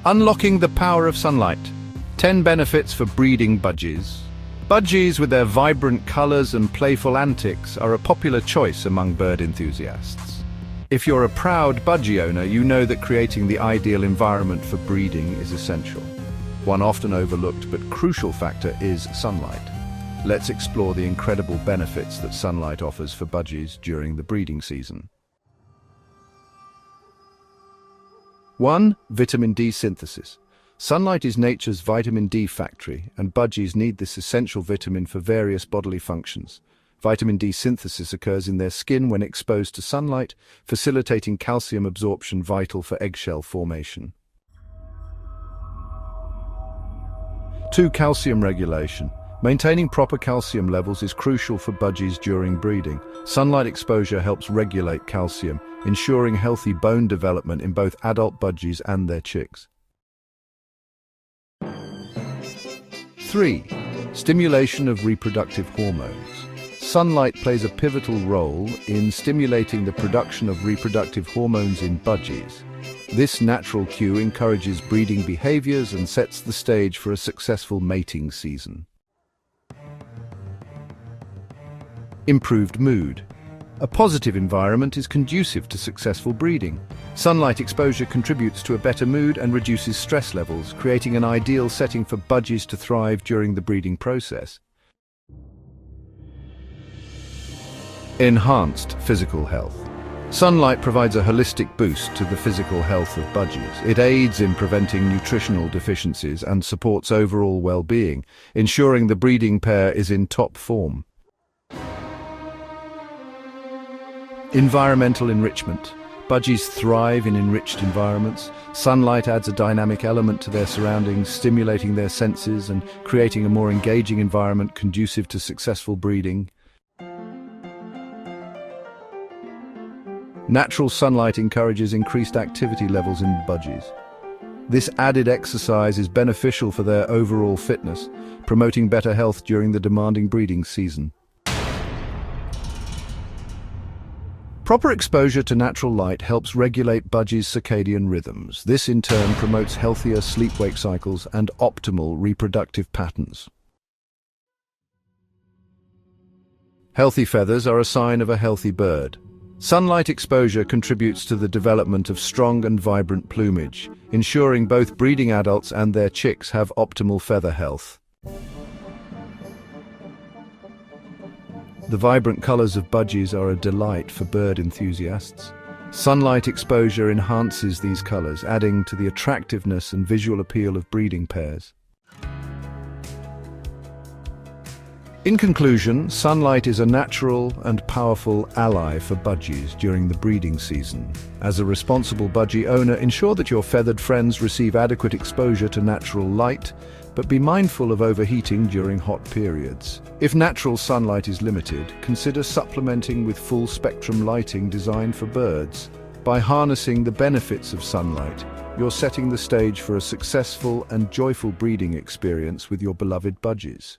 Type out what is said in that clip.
Unlocking the power of sunlight. 10 benefits for breeding budgies. Budgies, with their vibrant colors and playful antics, are a popular choice among bird enthusiasts. If you're a proud budgie owner, you know that creating the ideal environment for breeding is essential. One often overlooked but crucial factor is sunlight. Let's explore the incredible benefits that sunlight offers for budgies during the breeding season. 1. Vitamin D synthesis. Sunlight is nature's vitamin D factory, and budgies need this essential vitamin for various bodily functions. Vitamin D synthesis occurs in their skin when exposed to sunlight, facilitating calcium absorption vital for eggshell formation. 2. Calcium regulation. Maintaining proper calcium levels is crucial for budgies during breeding. Sunlight exposure helps regulate calcium, ensuring healthy bone development in both adult budgies and their chicks. 3. Stimulation of reproductive hormones. Sunlight plays a pivotal role in stimulating the production of reproductive hormones in budgies. This natural cue encourages breeding behaviors and sets the stage for a successful mating season. Improved mood. A positive environment is conducive to successful breeding. Sunlight exposure contributes to a better mood and reduces stress levels, creating an ideal setting for budgies to thrive during the breeding process. Enhanced physical health. Sunlight provides a holistic boost to the physical health of budgies. It aids in preventing nutritional deficiencies and supports overall well-being, ensuring the breeding pair is in top form. Environmental enrichment. Budgies thrive in enriched environments. Sunlight adds a dynamic element to their surroundings, stimulating their senses and creating a more engaging environment conducive to successful breeding. Natural sunlight encourages increased activity levels in budgies. This added exercise is beneficial for their overall fitness, promoting better health during the demanding breeding season. Proper exposure to natural light helps regulate budgies' circadian rhythms. This in turn promotes healthier sleep-wake cycles and optimal reproductive patterns. Healthy feathers are a sign of a healthy bird. Sunlight exposure contributes to the development of strong and vibrant plumage, ensuring both breeding adults and their chicks have optimal feather health. The vibrant colors of budgies are a delight for bird enthusiasts. Sunlight exposure enhances these colors, adding to the attractiveness and visual appeal of breeding pairs. In conclusion, sunlight is a natural and powerful ally for budgies during the breeding season. As a responsible budgie owner, ensure that your feathered friends receive adequate exposure to natural light, but be mindful of overheating during hot periods. If natural sunlight is limited, consider supplementing with full-spectrum lighting designed for birds. By harnessing the benefits of sunlight, you're setting the stage for a successful and joyful breeding experience with your beloved budgies.